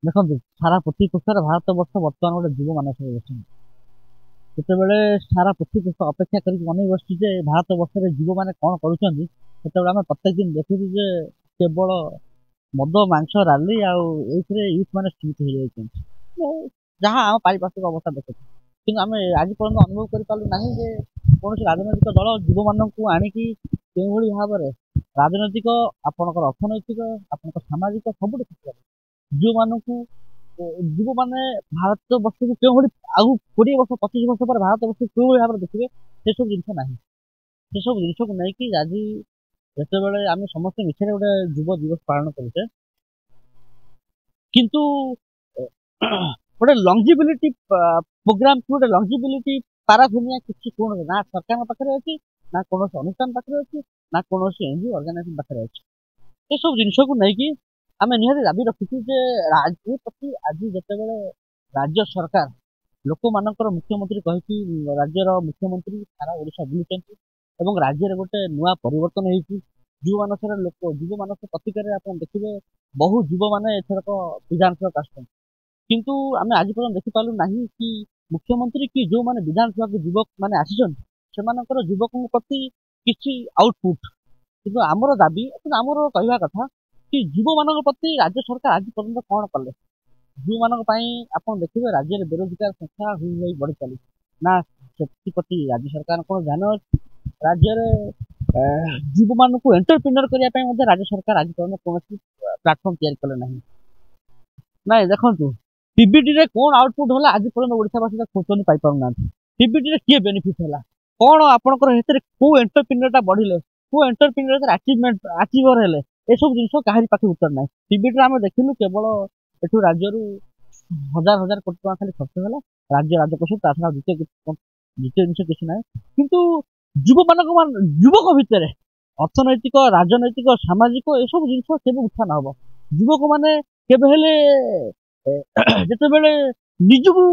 ଦେଖନ୍ତୁ ସାରା ପୃଥିବୀ ପୃଷ୍ଠରେ ଭାରତ ବର୍ଷ ବର୍ତ୍ତମାନ ଗୋଟେ ଯୁବ ମାନସରେ ବସିଛି। ଯେତେବେଳେ ସାରା ପୃଥିବୀ ପୃଷ୍ଠ ଅପେକ୍ଷା କରିକି ଅନେଇ ବସିଛି ଯେ ଭାରତ ବର୍ଷରେ ଯୁବମାନେ କଣ କରୁଛନ୍ତି, ସେତେବେଳେ ଆମେ ପ୍ରତ୍ୟେକ ଦିନ ଦେଖୁଛୁ ଯେ କେବଳ ମଦ ମାଂସ ରାଲି ଆଉ ଏଇଥିରେ ୟୁଥ ମାନେ ସ୍ଥିତ ହେଇଯାଇଛନ୍ତି। ଯାହା ଆମ ପାରିପାର୍ଶ୍ୱିକ ଅବସ୍ଥା ଦେଖୁଛୁ, କିନ୍ତୁ ଆମେ ଆଜି ପର୍ଯ୍ୟନ୍ତ ଅନୁଭବ କରିପାରିଲୁ ନାହିଁ ଯେ କୌଣସି ରାଜନୈତିକ ଦଳ ଯୁବମାନଙ୍କୁ ଆଣିକି କେଉଁଭଳି ଭାବରେ ରାଜନୈତିକ, ଆପଣଙ୍କର ଅର୍ଥନୈତିକ, ଆପଣଙ୍କ ସାମାଜିକ ସବୁଠି କ୍ଷେତ୍ରରେ ଝିଅମାନଙ୍କୁ ଯୁବମାନେ ଭାରତ ବର୍ଷକୁ କେଉଁଭଳି ଆଉ 20 ବର୍ଷ 25 ବର୍ଷ ପରେ ଭାରତ ବର୍ଷକୁ କେଉଁଭଳି ଭାବରେ ଦେଖିବେ, ସେସବୁ ଜିନିଷ ନାହିଁ। ସେସବୁ ଜିନିଷକୁ ନେଇକି ଆଜି ଯେତେବେଳେ ଆମେ ସମସ୍ତେ ମିଶିରେ ଗୋଟେ ଯୁବ ଦିବସ ପାଳନ କରୁଛେ, କିନ୍ତୁ ଗୋଟେ ଲଂଜିବିଲିଟି ପ୍ରୋଗ୍ରାମ, ଗୋଟେ ଲଂଜିବିଲିଟି ପାରାଫିନିଆ କିଛି କୌଣସି ନା ସରକାରଙ୍କ ପାଖରେ ଅଛି, ନା କୌଣସି ଅନୁଷ୍ଠାନ ପାଖରେ ଅଛି, ନା କୌଣସି ଏନଜିଓ ଅର୍ଗାନାଇଜେସନ ପାଖରେ ଅଛି। ଏସବୁ ଜିନିଷକୁ ନେଇକି ଆମେ ନିହାତି ଦାବି ରଖିଛୁ ଯେ ଏ ପ୍ରତି ଆଜି ଯେତେବେଳେ ରାଜ୍ୟ ସରକାର ଲୋକମାନଙ୍କର ମୁଖ୍ୟମନ୍ତ୍ରୀ କହିକି ରାଜ୍ୟର ମୁଖ୍ୟମନ୍ତ୍ରୀ ସାରା ଓଡ଼ିଶା ବୁଲୁଛନ୍ତି ଏବଂ ରାଜ୍ୟରେ ଗୋଟେ ନୂଆ ପରିବର୍ତ୍ତନ ହେଇଛି। ଯୁବମାନଙ୍କ ପ୍ରତିକାରେ ଆପଣ ଦେଖିବେ ବହୁ ଯୁବମାନେ ଏଥରକ ବିଧାନସଭାକୁ ଆସୁଛନ୍ତି, କିନ୍ତୁ ଆମେ ଆଜି ପର୍ଯ୍ୟନ୍ତ ଦେଖିପାରିଲୁ ନାହିଁ କି ମୁଖ୍ୟମନ୍ତ୍ରୀ କି ଯୋଉମାନେ ବିଧାନସଭାକୁ ଯୁବକ ମାନେ ଆସିଛନ୍ତି ସେମାନଙ୍କର ଯୁବକଙ୍କ ପ୍ରତି କିଛି ଆଉଟପୁଟ୍। କିନ୍ତୁ ଆମର ଦାବି, ଆମର କହିବା କଥା କି ଯୁବମାନଙ୍କ ପ୍ରତି ରାଜ୍ୟ ସରକାର ଆଜି ପର୍ଯ୍ୟନ୍ତ କଣ କଲେ? ଯୁବମାନଙ୍କ ପାଇଁ ଆପଣ ଦେଖିବେ ରାଜ୍ୟରେ ବେରୋଜଗାର ସଂଖ୍ୟା ହୋଇ ବଢି ଚାଲିଛି, ନା ସେଥିପ୍ରତି ରାଜ୍ୟ ସରକାରଙ୍କ ଧ୍ୟାନ ଅଛି? ରାଜ୍ୟରେ ଯୁବମାନଙ୍କୁ ଏଣ୍ଟରପ୍ରିନର କରିବା ପାଇଁ ମଧ୍ୟ ରାଜ୍ୟ ସରକାର ଆଜି ପର୍ଯ୍ୟନ୍ତ କୌଣସି ପ୍ଲାଟଫର୍ମ ତିଆରି କଲେ ନାହିଁ। ନାଇଁ ଦେଖନ୍ତୁ, ପିବିଡିରେ କଣ ଆଉଟପୁଟ୍ ହେଲା ଆଜି ପର୍ଯ୍ୟନ୍ତ ଓଡ଼ିଶାବାସୀ ଖୋଜନି ପାଇପାରୁନାହାନ୍ତି। ପିବିଡିରେ କିଏ ବେନିଫିଟ୍ ହେଲା, କଣ ଆପଣଙ୍କର ସେଥିରେ କୋଉ ଏଣ୍ଟରପ୍ରିନରଟା ବଢିଲେ, କୋଉ ଏଣ୍ଟରପ୍ରିନର ଆଚିଭର ହେଲେ, ଏସବୁ ଜିନିଷ କାହାରି ପାଖରେ ଉତ୍ତର ନାହିଁ। ପିବିଡିରେ ଆମେ ଦେଖିଲୁ କେବଳ ଏଠୁ ରାଜ୍ୟରୁ ହଜାର ହଜାର କୋଟି ଟଙ୍କା ଖାଲି ଖର୍ଚ୍ଚ ହେଲା ରାଜ୍ୟ ରାଜକୋଷ, ତା ଛଡା ଦ୍ୱିତୀୟ ଜିନିଷ କିଛି ନାହିଁ। କିନ୍ତୁ ଯୁବକ ଭିତରେ ଅର୍ଥନୈତିକ, ରାଜନୈତିକ, ସାମାଜିକ ଏସବୁ ଜିନିଷ କେବେ ଉତ୍ଥାନ ହବ? ଯୁବକ ମାନେ କେବେ ହେଲେ ଯେତେବେଳେ ନିଜକୁ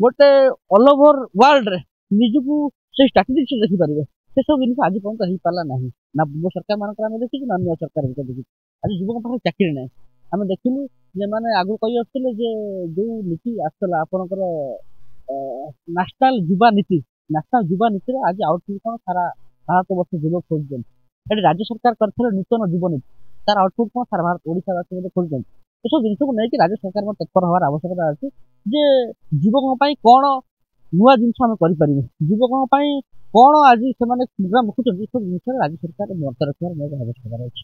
ଗୋଟେ ଅଲ ଓଭର ୱାର୍ଲଡରେ ନିଜକୁ ସେଇ ଷ୍ଟାଟିଷ୍ଟିକ୍ସ ଦେଖିପାରିବେ, ସେସବୁ ଜିନିଷ ଆଜି ପର୍ଯ୍ୟନ୍ତ ହେଇପାରିଲା ନାହିଁ। ନା ପୂର୍ବ ସରକାର ମାନଙ୍କର ଆମେ ଦେଖିଛୁ, ନା ନୂଆ ସରକାର ଦେଖିଛୁ। ଆଜି ଯୁବକ ପାଖରେ ଚାକିରି ନାହିଁ। ଆମେ ଦେଖିଲୁ ଯେମାନେ ଆଗରୁ କହି ଆସୁଥିଲେ ଯେ ଯୋଉ ନୀତି ଆସିଥିଲା ଆପଣଙ୍କର ନ୍ୟାସନାଲ ଯୁବା ନୀତିରେ ଆଜି ଆଉଟପୁଟ୍ କଣ ସାରା ଭାରତ ବର୍ଷ ଯୁବକ ଖୋଜୁଛନ୍ତି। ଏଠି ରାଜ୍ୟ ସରକାର କରିଥିଲେ ନୂତନ ଯୁବ ନୀତି, ତାର ଆଉଟପୁଟ୍ କଣ ସାରା ଭାରତ ଓଡ଼ିଶାବାସୀ ମଧ୍ୟ ଖୋଜୁଛନ୍ତି। ଏସବୁ ଜିନିଷକୁ ନେଇକି ରାଜ୍ୟ ସରକାରଙ୍କ ତତ୍ପର ହବାର ଆବଶ୍ୟକତା ଅଛି ଯେ ଯୁବକଙ୍କ ପାଇଁ କଣ ନୂଆ ଜିନିଷ ଆମେ କରିପାରିବୁ, ଯୁବକଙ୍କ ପାଇଁ କଣ ଆଜି ସେମାନେ ପ୍ରୋଗ୍ରାମ ରଖୁଛନ୍ତି, ଏସବୁ ଜିନିଷରେ ରାଜ୍ୟ ସରକାର ମତ ରଖିବାର ନିହାତି ଆବଶ୍ୟକତା ଅଛି।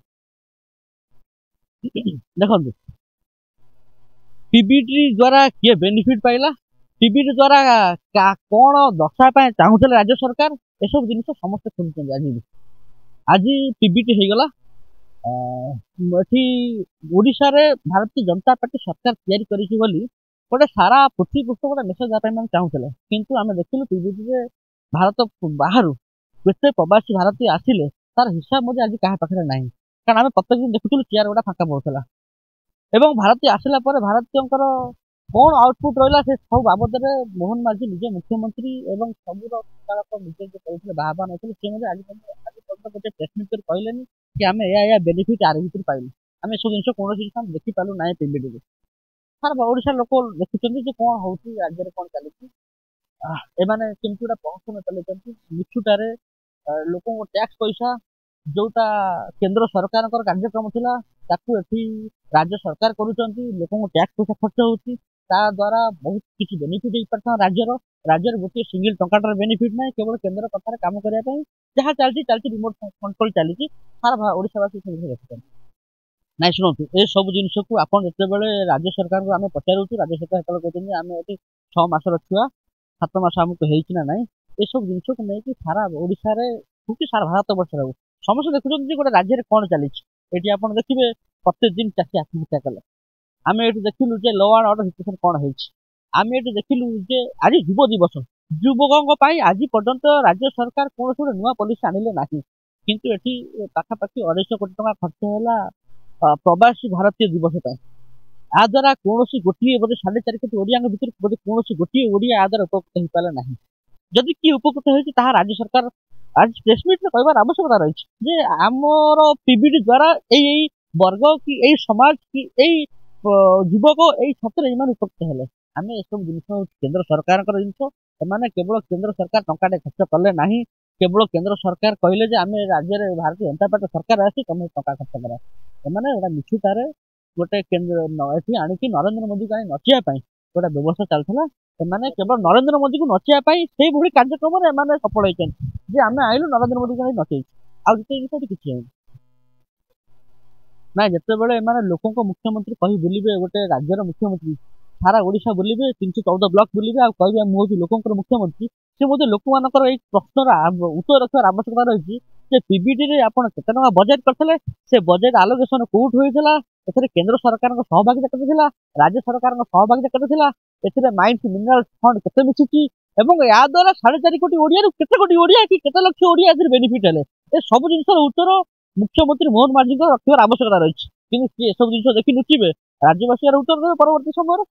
ଦେଖନ୍ତୁ, ପିବିଡି ଦ୍ଵାରା କିଏ ବେନିଫିଟ ପାଇଲା, ପିବିଡି ଦ୍ଵାରା କଣ ଦର୍ଶାଇବା ପାଇଁ ଚାହୁଁଥିଲେ ରାଜ୍ୟ ସରକାର, ଏସବୁ ଜିନିଷ ସମସ୍ତେ ଖୋଜୁଛନ୍ତି। ଆଜି ପିବିଡି ହେଇଗଲା, ଏଠି ଓଡ଼ିଶାରେ ଭାରତୀୟ ଜନତା ପାର୍ଟି ସରକାର ତିଆରି କରିଛି ବୋଲି ଗୋଟେ ସାରା ପୃଥିବୀ ପୃଷ୍ଠ ଗୋଟେ ମେସେଜ ଦେବା ପାଇଁ ଚାହୁଁଥିଲେ, କିନ୍ତୁ ଆମେ ଦେଖିଲୁ ପିବିଡିରେ ଭାରତ ବାହାରୁ କେତେ ପ୍ରବାସୀ ଭାରତୀୟ ଆସିଲେ ତାର ହିସାବ ମଧ୍ୟ ଆଜି କାହା ପାଖରେ ନାହିଁ। କାରଣ ଆମେ ପ୍ରତ୍ୟେକ ଦିନ ଦେଖୁଥିଲୁ ଚେୟାର ଗୁଡା ଫାଙ୍କା ପଡୁଥିଲା ଏବଂ ଭାରତୀୟ ଆସିଲା ପରେ ଭାରତୀୟଙ୍କର କଣ ଆଉଟପୁଟ୍ ରହିଲା ସେ ସବୁ ବାବଦରେ ମୋହନ ମାଝୀ ନିଜ ମୁଖ୍ୟମନ୍ତ୍ରୀ ଏବଂ ସବୁର ନିଜେ କହୁଥିଲେ ବାହାବା ନଥିଲେ, ସେ ମଧ୍ୟ ଆଜି ପର୍ଯ୍ୟନ୍ତ ଗୋଟେ ପ୍ରେସମିଟ୍ କରି କହିଲେନି କି ଆମେ ଏହା ବେନିଫିଟ୍ ଆର ଭିତରୁ ପାଇଲୁ। ଆମେ ଏସବୁ ଜିନିଷ କୌଣସି ଜିନିଷ ଆମେ ଦେଖିପାରିଲୁ ନାହିଁ ପିବିଡିରେ। ସାରା ଓଡ଼ିଶାର ଲୋକ ଦେଖୁଛନ୍ତି ଯେ କଣ ହଉଛି ରାଜ୍ୟରେ, କଣ ଚାଲିଛି, ଏମାନେ କେମିତି ଗୋଟେ ପ୍ରହସନ ଚଲେଇଛନ୍ତି ମିଛୁଟାରେ ଲୋକଙ୍କ ଟ୍ୟାକ୍ସ ପଇସା ଯୋଉଟା କେନ୍ଦ୍ର ସରକାରଙ୍କର କାର୍ଯ୍ୟକ୍ରମ ଥିଲା ତାକୁ ଏଠି ରାଜ୍ୟ ସରକାର କରୁଛନ୍ତି, ଲୋକଙ୍କୁ ଟ୍ୟାକ୍ସ ପଇସା ଖର୍ଚ୍ଚ ହଉଛି, ତା ଦ୍ୱାରା ବହୁତ କିଛି ବେନିଫିଟ୍ ହେଇପାରିଥାନ୍ତା ରାଜ୍ୟରେ ଗୋଟିଏ ସିଙ୍ଗଲ ଟଙ୍କାଟାର ବେନିଫିଟ୍ ନାହିଁ, କେବଳ କେନ୍ଦ୍ର କଥାରେ କାମ କରିବା ପାଇଁ ଯାହା ଚାଲିଛି ରିମୋଟ କଣ୍ଟ୍ରୋଲ ଚାଲିଛି, ସାରା ଓଡ଼ିଶାବାସୀ ସେ ଜିନିଷ ଦେଖୁଛନ୍ତି। ନାଇଁ ଶୁଣନ୍ତୁ, ଏ ସବୁ ଜିନିଷକୁ ଆପଣ ଯେତେବେଳେ ରାଜ୍ୟ ସରକାରଙ୍କୁ ଆମେ ପଚାରୁଛୁ, ରାଜ୍ୟ ସରକାର ସେତେବେଳେ କହୁଛନ୍ତି ଆମେ ଏଠି 6 ମାସର ଛୁଆ, 7 ମାସ ଆମକୁ ହେଇଛି ନା ନାଇଁ, ଏସବୁ ଜିନିଷକୁ ନେଇକି ସାରା ଓଡ଼ିଶାରେ ସାରା ଭାରତ ବର୍ଷରେ ହଉ ସମସ୍ତେ ଦେଖୁଛନ୍ତି ଯେ ଗୋଟେ ରାଜ୍ୟରେ କଣ ଚାଲିଛି। ଏଠି ଆପଣ ଦେଖିବେ ପ୍ରତ୍ୟେକ ଦିନ ଚାଷୀ ଆତ୍ମହତ୍ୟା କଲେ। ଆମେ ଏଠି ଦେଖିଲୁ ଯେ ଲ ଆଣ୍ଡ ଅର୍ଡର ସିଚୁଏସନ କଣ ହେଇଛି। ଆମେ ଏଠି ଦେଖିଲୁ ଯେ ଆଜି ଯୁବ ଦିବସ, ଯୁବକଙ୍କ ପାଇଁ ଆଜି ପର୍ଯ୍ୟନ୍ତ ରାଜ୍ୟ ସରକାର କୌଣସି ଗୋଟେ ନୂଆ ପଲିସି ଆଣିଲେ ନାହିଁ, କିନ୍ତୁ ଏଠି ପାଖାପାଖି 250 କୋଟି ଟଙ୍କା ଖର୍ଚ୍ଚ ହେଲା ପ୍ରବାସୀ ଭାରତୀୟ ଦିବସ ପାଇଁ। ଆ ଦ୍ୱାରା କୌଣସି ଗୋଟିଏ 4.5 କୋଟି ଓଡ଼ିଆଙ୍କ ଭିତରୁ କୌଣସି ଗୋଟିଏ ଓଡ଼ିଆ ଆ ଦ୍ୱାରା ଉପକୃତ ହେଇପାରିଲା ନାହିଁ। ଯଦି କିଏ ଉପକୃତ ହେଇଛି ତାହା ରାଜ୍ୟ ସରକାର ଆଜି ପ୍ରେସମିଟ୍ରେ କହିବାର ଆବଶ୍ୟକତା ରହିଛି ଯେ ଆମର ପିବିଡି ଦ୍ୱାରା ଏଇ ବର୍ଗ କି ଏଇ ସମାଜ କି ଏଇ ଯୁବକ ଏଇ ଛାତ୍ରରେ ଏମାନେ ଉପକୃତ ହେଲେ। ଆମେ ଏସବୁ ଜିନିଷ ହଉଛି କେନ୍ଦ୍ର ସରକାରଙ୍କର ଜିନିଷ। ସେମାନେ କେବଳ କେନ୍ଦ୍ର ସରକାର ଟଙ୍କାଟେ ଖର୍ଚ୍ଚ କଲେ ନାହିଁ, କେବଳ କେନ୍ଦ୍ର ସରକାର କହିଲେ ଯେ ଆମେ ରାଜ୍ୟରେ ଭାରତୀୟ ଜନତା ପାର୍ଟି ସରକାର ଆସି ତମେ ଟଙ୍କା ଖର୍ଚ୍ଚ କର। ଏମାନେ ଗୋଟେ ମିଛୁଟାରେ ଗୋଟେ ଏଠି ଆଣିକି ନରେନ୍ଦ୍ର ମୋଦୀକୁ ଆଣି ନଚିବା ପାଇଁ ଗୋଟେ ବ୍ୟବସ୍ଥା ଚାଲିଥିଲା। ସେମାନେ କେବଳ ନରେନ୍ଦ୍ର ମୋଦୀକୁ ନଚିବା ପାଇଁ ସେଇଭଳି କାର୍ଯ୍ୟକ୍ରମରେ ଏମାନେ ସଫଳ ହେଇଛନ୍ତି ଯେ ଆମେ ଆଇଲୁ ନରେନ୍ଦ୍ର ମୋଦୀକୁ ଆଣି ନଚେଇଛୁ। ଆଉ ଯେତେ ଜିନିଷ କିଛି ହେଇନି। ନା ଯେତେବେଳେ ଏମାନେ ଲୋକଙ୍କ ମୁଖ୍ୟମନ୍ତ୍ରୀ କହି ବୁଲିବେ, ଗୋଟେ ରାଜ୍ୟର ମୁଖ୍ୟମନ୍ତ୍ରୀ ସାରା ଓଡିଶା ବୁଲିବେ, 314 ବ୍ଲକ ବୁଲିବେ ଆଉ କହିବେ ମୁଁ ହଉଛି ଲୋକଙ୍କର ମୁଖ୍ୟମନ୍ତ୍ରୀ, ସେ ମଧ୍ୟ ଲୋକମାନଙ୍କର ଏଇ ପ୍ରଶ୍ନର ଉତ୍ତର ରଖିବାର ଆବଶ୍ୟକତା ରହିଛି ଯେ ପିବିଡିରେ ଆପଣ କେତେ ଟଙ୍କା ବଜେଟ କରିଥିଲେ, ସେ ବଜେଟ ଆଲୋକେସନ କୋଉଠୁ ହୋଇଥିଲା, ଏଥିରେ କେନ୍ଦ୍ର ସରକାରଙ୍କ ସହଭାଗିତା କେତେ ଥିଲା, ରାଜ୍ୟ ସରକାରଙ୍କ ସହଭାଗିତା କେତେ ଥିଲା, ଏଥିରେ ମାଇନ୍ସ ମିନେରାଲ ଫଣ୍ଡ କେତେ ମିଶିଛି ଏବଂ ଏହା ଦ୍ୱାରା 4.5 କୋଟି ଓଡିଆରୁ କେତେ କୋଟି ଓଡିଆ କି କେତେ ଲକ୍ଷ ଓଡିଆ ଏଥିରେ ବେନିଫିଟ ହେଲେ, ଏ ସବୁ ଜିନିଷର ଉତ୍ତର ମୁଖ୍ୟମନ୍ତ୍ରୀ ମୋହନ ମାଝୀଙ୍କ ରଖିବାର ଆବଶ୍ୟକତା ରହିଛି। କିନ୍ତୁ ସିଏ ଏସବୁ ଜିନିଷ ଦେଖି ଲୁଚିବେ, ରାଜ୍ୟବାସୀ ଏହାର ଉତ୍ତର ଦେବେ ପରବର୍ତ୍ତୀ ସମୟରେ।